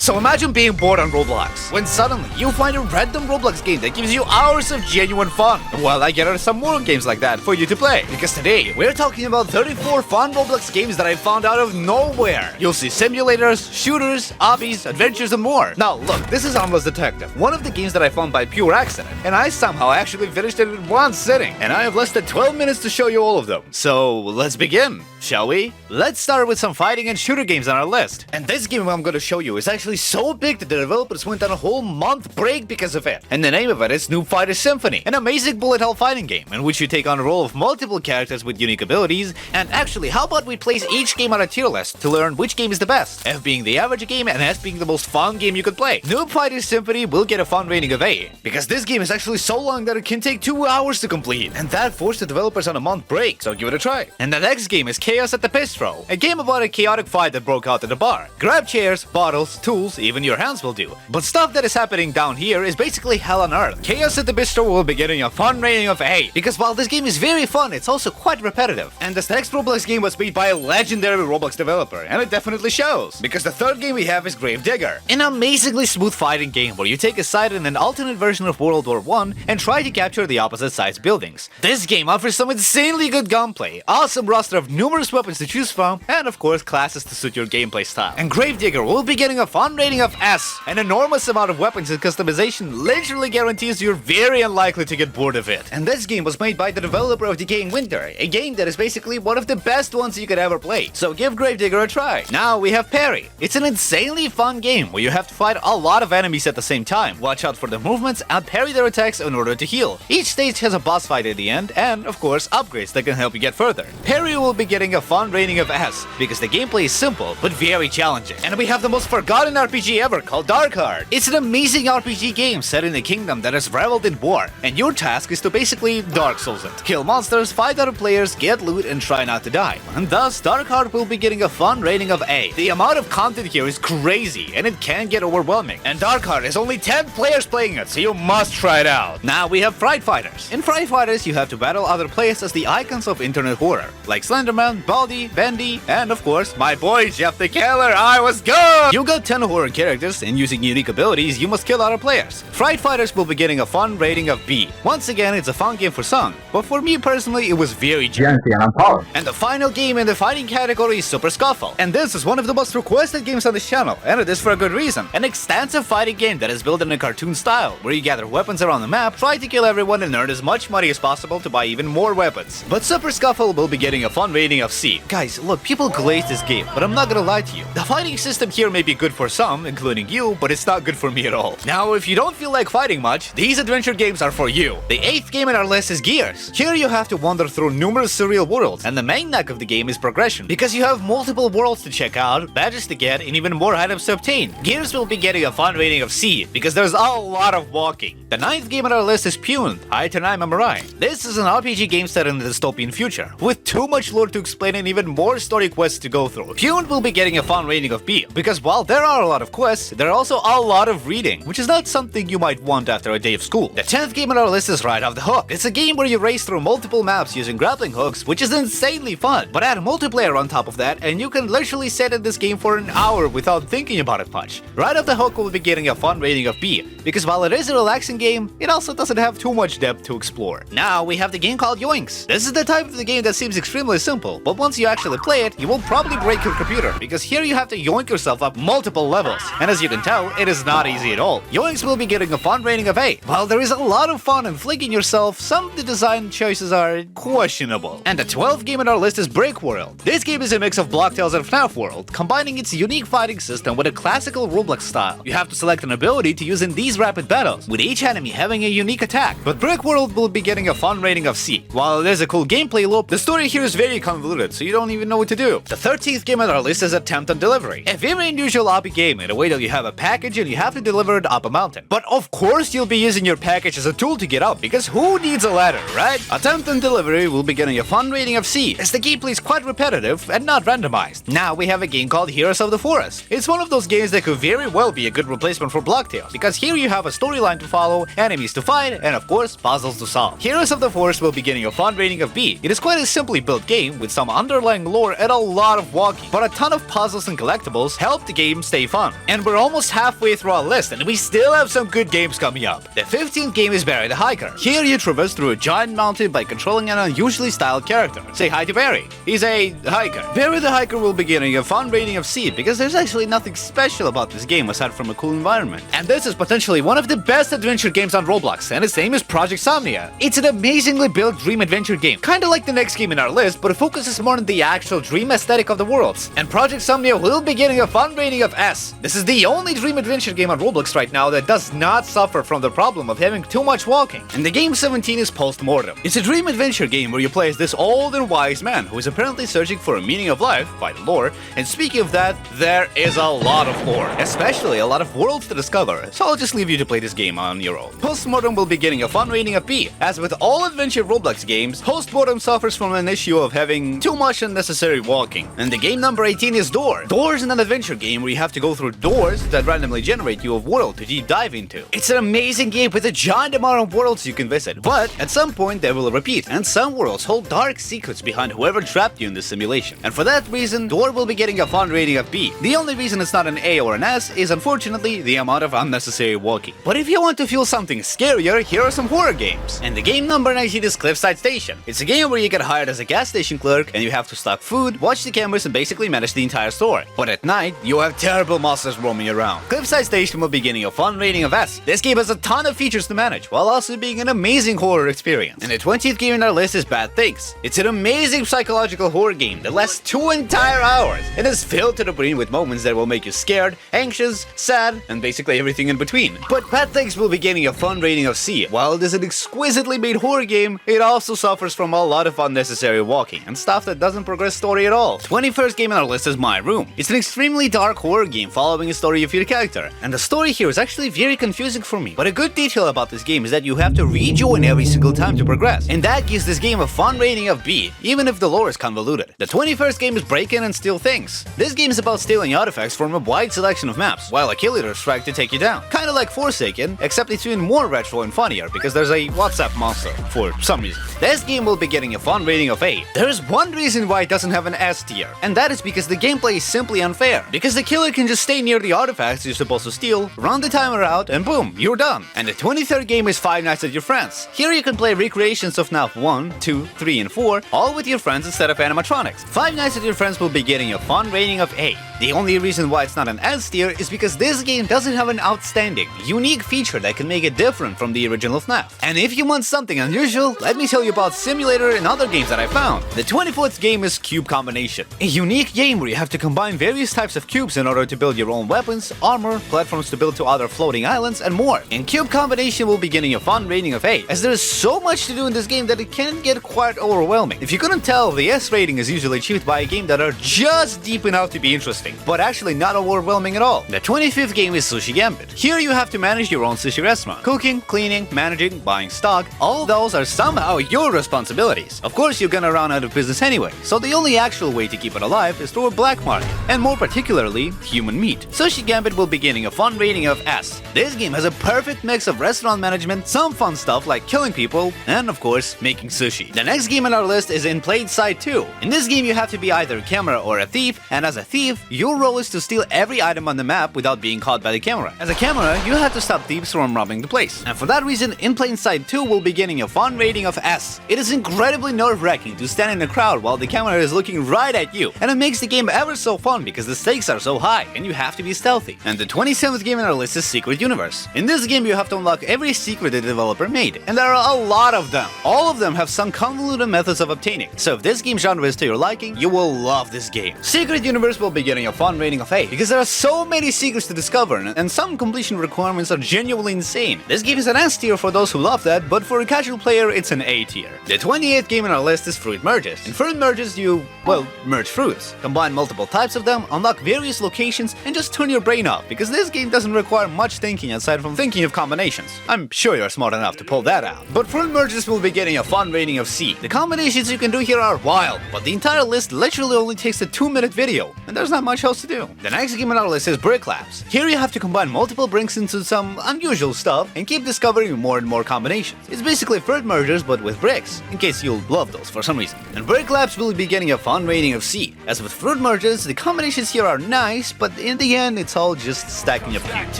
So imagine being bored on Roblox, when suddenly you find a random Roblox game that gives you hours of genuine fun. Well, I gather some more games like that for you to play, because today we're talking about 34 fun Roblox games that I found out of nowhere. You'll see simulators, shooters, obbies, adventures, and more. Now look, this is Harmless Detective, one of the games that I found by pure accident, and I somehow actually finished it in one sitting, and I have less than 12 minutes to show you all of them. So let's begin, shall we? Let's start with some fighting and shooter games on our list. And this game I'm going to show you is actually so big that the developers went on a whole month break because of it. And the name of it is Noob Fighter Symphony, an amazing bullet hell fighting game in which you take on a role of multiple characters with unique abilities. And actually, how about we place each game on a tier list to learn which game is the best, F being the average game and S being the most fun game you could play. Noob Fighter Symphony will get a fun rating of A, because this game is actually so long that it can take 2 hours to complete, and that forced the developers on a month break, so give it a try. And the next game is Chaos at the Bistro, a game about a chaotic fight that broke out at a bar. Grab chairs, bottles, tools, even your hands will do. But stuff that is happening down here is basically hell on earth. Chaos at the Bistro will be getting a fun rating of A, because while this game is very fun, it's also quite repetitive. And this next Roblox game was made by a legendary Roblox developer, and it definitely shows, because the third game we have is Gravedigger, an amazingly smooth fighting game where you take a side in an alternate version of World War I and try to capture the opposite side's buildings. This game offers some insanely good gunplay, awesome roster of numerous weapons to choose from, and of course classes to suit your gameplay style. And Gravedigger will be getting a fun rating of S. An enormous amount of weapons and customization literally guarantees you're very unlikely to get bored of it. And this game was made by the developer of Decaying Winter, a game that is basically one of the best ones you could ever play. So give Gravedigger a try. Now we have Parry. It's an insanely fun game where you have to fight a lot of enemies at the same time, watch out for their movements, and parry their attacks in order to heal. Each stage has a boss fight at the end, and of course upgrades that can help you get further. Parry will be getting a fun rating of S, because the gameplay is simple but very challenging. And we have the most forgotten RPG ever called Dark Heart. It's an amazing RPG game set in a kingdom that has reveled in war, and your task is to basically Dark Souls it. Kill monsters, fight other players, get loot, and try not to die. And thus, Dark Heart will be getting a fun rating of A. The amount of content here is crazy, and it can get overwhelming. And Dark Heart is only 10 players playing it, so you must try it out. Now we have Fright Fighters. In Fright Fighters, you have to battle other players as the icons of internet horror, like Slenderman, Baldi, Bendy, and of course, my boy Jeff the Killer. I was good! You got 10 horror characters, and using unique abilities, you must kill other players. Fright Fighters will be getting a fun rating of B. Once again, it's a fun game for some, but for me personally, it was very janky and unpolished. And the final game in the fighting category is Super Scuffle. And this is one of the most requested games on this channel, and it is for a good reason. An extensive fighting game that is built in a cartoon style, where you gather weapons around the map, try to kill everyone, and earn as much money as possible to buy even more weapons. But Super Scuffle will be getting a fun rating of C. Guys, look, people glaze this game, but I'm not gonna lie to you. The fighting system here may be good for some, including you, but it's not good for me at all. Now, if you don't feel like fighting much, these adventure games are for you. The 8th game in our list is Gears. Here you have to wander through numerous surreal worlds, and the main knack of the game is progression, because you have multiple worlds to check out, badges to get, and even more items to obtain. Gears will be getting a fun rating of C, because there's a lot of walking. The 9th game on our list is Pune, Eye to Eye Memorai. This is an RPG game set in the dystopian future, with too much lore to explain and even more story quests to go through. Pune will be getting a fun rating of B, because while there are a lot of quests, there are also a lot of reading, which is not something you might want after a day of school. The 10th game on our list is Right Off the Hook. It's a game where you race through multiple maps using grappling hooks, which is insanely fun, but add multiplayer on top of that, and you can literally sit in this game for an hour without thinking about it much. Right Off the Hook will be getting a fun rating of B, because while it is a relaxing game, it also doesn't have too much depth to explore. Now we have the game called Yoinks. This is the type of the game that seems extremely simple, but once you actually play it, you will probably break your computer, because here you have to yoink yourself up multiple levels, and as you can tell, it is not easy at all. Yoinks will be getting a fun rating of A. While there is a lot of fun in flicking yourself, some of the design choices are questionable. And the 12th game on our list is Brick World. This game is a mix of Block Tales and FNAF World, combining its unique fighting system with a classical Roblox style. You have to select an ability to use in these rapid battles, with each enemy having a unique attack. But Brick World will be getting a fun rating of C. While there's a cool gameplay loop, the story here is very convoluted, so you don't even know what to do. The 13th game on our list is Attempt on Delivery, a very unusual obby game in a way that you have a package and you have to deliver it up a mountain. But of course you'll be using your package as a tool to get up, because who needs a ladder, right? Attempt on Delivery will be getting a fun rating of C, as the gameplay is quite repetitive and not randomized. Now we have a game called Heroes of the Forest. It's one of those games that could very well be a good replacement for Block Tales, because here you have a storyline to follow, enemies to fight, and of course puzzles to solve. Heroes of the Forest will be getting a fun rating of B. It is quite a simply built game with some underlying lore and a lot of walking, but a ton of puzzles and collectibles help the game stay fun. fun. And we're almost halfway through our list, and we still have some good games coming up. The 15th game is Barry the Hiker. Here you traverse through a giant mountain by controlling an unusually styled character. Say hi to Barry. He's a hiker. Barry the Hiker will be getting a fun rating of C because there's actually nothing special about this game aside from a cool environment. And this is potentially one of the best adventure games on Roblox, and its name is Project Somnia. It's an amazingly built dream adventure game, kinda like the next game in our list, but it focuses more on the actual dream aesthetic of the worlds. And Project Somnia will be getting a fun rating of S. This is the only dream adventure game on Roblox right now that does not suffer from the problem of having too much walking. And the game 17 is Postmortem. It's a dream adventure game where you play as this old and wise man who is apparently searching for a meaning of life by the lore, and speaking of that, there is a lot of lore, especially a lot of worlds to discover, so I'll just leave you to play this game on your own. Postmortem will be getting a fun rating of B. As with all adventure Roblox games, Postmortem suffers from an issue of having too much unnecessary walking. And the game number 18 is Door. Door is an adventure game where you have to go through doors that randomly generate you a world to deep dive into. It's an amazing game with a giant amount of worlds you can visit, but at some point they will repeat, and some worlds hold dark secrets behind whoever trapped you in this simulation. And for that reason, Door will be getting a fun rating of B. The only reason it's not an A or an S is unfortunately the amount of unnecessary walking. But if you want to feel something scarier, here are some horror games. And the game number 19 is Cliffside Station. It's a game where you get hired as a gas station clerk and you have to stock food, watch the cameras, and basically manage the entire store. But at night, you have terrible monsters roaming around. Cliffside Station will be getting a fun rating of S. This game has a ton of features to manage, while also being an amazing horror experience. And the 20th game in our list is Bad Things. It's an amazing psychological horror game that lasts 2 entire hours and is filled to the brim with moments that will make you scared, anxious, sad, and basically everything in between. But Bad Things will be getting a fun rating of C. While it is an exquisitely made horror game, it also suffers from a lot of unnecessary walking and stuff that doesn't progress story at all. 21st game on our list is My Room. It's an extremely dark horror game following a story of your character, and the story here is actually very confusing for me. But a good detail about this game is that you have to rejoin every single time to progress, and that gives this game a fun rating of B, even if the lore is convoluted. The 21st game is Break In and Steal Things. This game is about stealing artifacts from a wide selection of maps, while a killer strike to take you down. Kinda like Forsaken, except it's even more retro and funnier because there's a WhatsApp monster for some reason. This game will be getting a fun rating of A. There's one reason why it doesn't have an S tier, and that is because the gameplay is simply unfair. Because the killer can just stay near the artifacts you're supposed to steal, run the timer out, and boom, you're done. And the 23rd game is Five Nights at Your Friends. Here you can play recreations of FNAF 1, 2, 3, and 4, all with your friends instead of animatronics. Five Nights at Your Friends will be getting a fun rating of A. The only reason why it's not an S tier is because this game doesn't have an outstanding, unique feature that can make it different from the original FNAF. And if you want something unusual, let me tell you about Simulator and other games that I found. The 24th game is Cube Combination, a unique game where you have to combine various types of cubes in order to build your own weapons, armor, platforms to build to other floating islands, and more. And Cube Combination will be getting a fun rating of A, as there is so much to do in this game that it can get quite overwhelming. If you couldn't tell, the S rating is usually achieved by a game that are just deep enough to be interesting, but actually not overwhelming at all. The 25th game is Sushi Gambit. Here you have to manage your own sushi restaurant. Cooking, cleaning, managing, buying stock, all of those are somehow your responsibilities. Of course, you're gonna run out of business anyway, so the only actual way to keep it alive is through a black market, and more particularly, human meat. Sushi Gambit will be getting a fun rating of S. This game has a perfect mix of restaurant management, some fun stuff like killing people, and of course, making sushi. The next game on our list is In Plain Sight 2. In this game, you have to be either a camera or a thief, and as a thief, your role is to steal every item on the map without being caught by the camera. As a camera, you have to stop thieves from robbing the place. And for that reason, In Plain Sight 2 will be getting a fun rating of S. It is incredibly nerve-wracking to stand in a crowd while the camera is looking right at you, and it makes the game ever so fun because the stakes are so high and you have to be stealthy. And the 27th game in our list is Secret Universe. In this game, you have to unlock every secret the developer made, and there are a lot of them. All of them have some convoluted methods of obtaining, so if this game genre is to your liking, you will love this game. Secret Universe will be getting a fun rating of A because there are so many secrets to discover, and some completion requirements are genuinely insane. This game is an S tier for those who love that, but for a casual player, it's an A tier. The 28th game in our list is Fruit Merges. In Fruit Merges, you, well, merge fruits, combine multiple types of them, unlock various locations, and just turn your brain off, because this game doesn't require much thinking aside from thinking of combinations. I'm sure you're smart enough to pull that out. But Fruit Merges will be getting a fun rating of C. The combinations you can do here are wild, but the entire list literally only takes a 2-minute video, and there's not much much else to do. The next game on our list is Brick Labs. Here you have to combine multiple bricks into some unusual stuff and keep discovering more and more combinations. It's basically fruit mergers but with bricks, in case you'll love those for some reason. And Brick Labs will be getting a fun rating of C. As with fruit mergers, the combinations here are nice, but in the end it's all just stacking up cubes.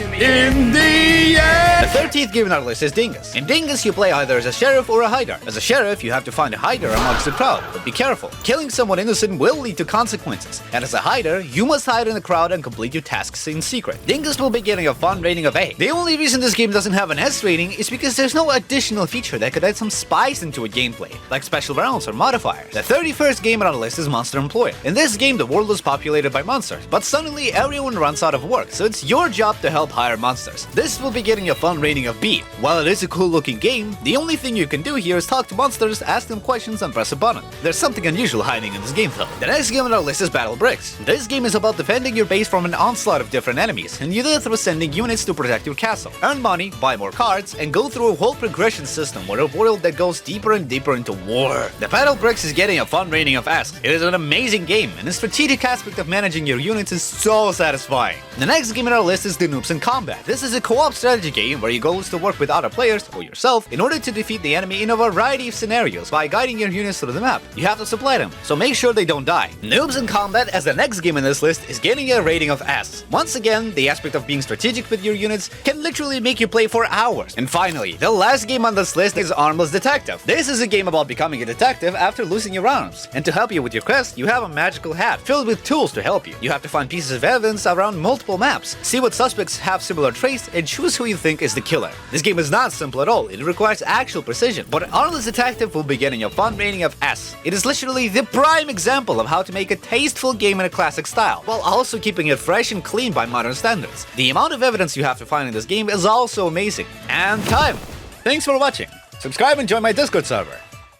In the end! The 13th game on our list is Dingus. In Dingus you play either as a sheriff or a hider. As a sheriff you have to find a hider amongst the crowd, but be careful. Killing someone innocent will lead to consequences. And as a hider, you must hide in the crowd and complete your tasks in secret. Dingus will be getting a fun rating of A. The only reason this game doesn't have an S rating is because there's no additional feature that could add some spice into a gameplay, like special rounds or modifiers. The 31st game on our list is Monster Employer. In this game, the world is populated by monsters, but suddenly everyone runs out of work, so it's your job to help hire monsters. This will be getting a fun rating of B. While it is a cool looking game, the only thing you can do here is talk to monsters, ask them questions, and press a button. There's something unusual hiding in this game though. The next game on our list is Battle Bricks. This game is about defending your base from an onslaught of different enemies, and you do it through sending units to protect your castle, earn money, buy more cards, and go through a whole progression system with a world that goes deeper and deeper into war. The Battle Bricks is getting a fun rating of S. It is an amazing game, and the strategic aspect of managing your units is so satisfying. The next game on our list is The Noobs in Combat. This is a co-op strategy game where your goal is to work with other players, or yourself, in order to defeat the enemy in a variety of scenarios by guiding your units through the map. You have to supply them, so make sure they don't die. Noobs in Combat, as the next game in this list, is getting a rating of S. Once again, the aspect of being strategic with your units can literally make you play for hours. And finally, the last game on this list is Armless Detective. This is a game about becoming a detective after losing your arms. And to help you with your quest, you have a magical hat filled with tools to help you. You have to find pieces of evidence around multiple maps, see what suspects have similar traits, and choose who you think is the killer. This game is not simple at all, it requires actual precision, but Armless Detective will be getting a fun rating of S. It is literally the prime example of how to make a tasteful game in a classic style, while also keeping it fresh and clean by modern standards. The amount of evidence you have to find in this game is also amazing. And time! Thanks for watching. Subscribe and join my Discord server.